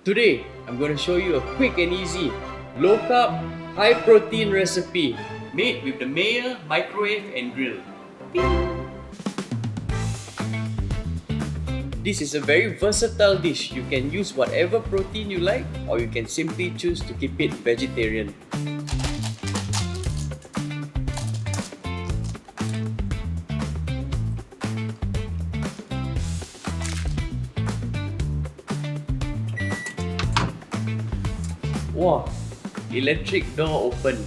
Today, I'm going to show you a quick and easy, low carb, high protein recipe made with the Mayer microwave and grill. This is a very versatile dish. You can use whatever protein you like, or you can simply choose to keep it vegetarian. Wow, electric door open.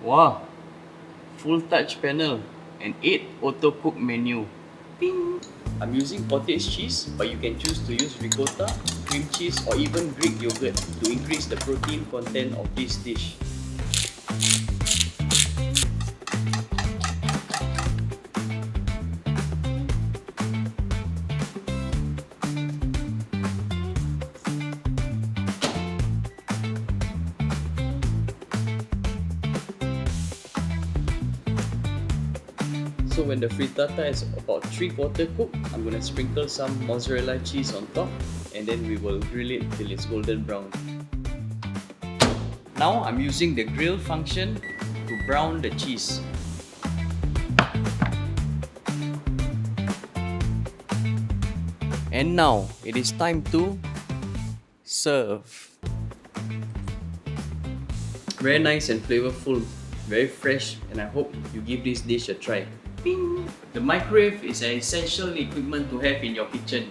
Wow, full touch panel and 8 auto cook menu. Ping. I'm using cottage cheese, but you can choose to use ricotta, cream cheese, or even Greek yogurt to increase the protein content of this dish. So when the frittata is about 3/4 cooked, I'm going to sprinkle some mozzarella cheese on top, and then we will grill it till it's golden brown. Now I'm using the grill function to brown the cheese. And now it is time to serve. Very nice and flavorful, very fresh, and I hope you give this dish a try. Ping. The microwave is an essential equipment to have in your kitchen.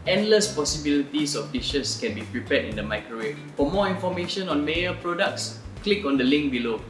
Endless possibilities of dishes can be prepared in the microwave. For more information on Mayer products, click on the link below.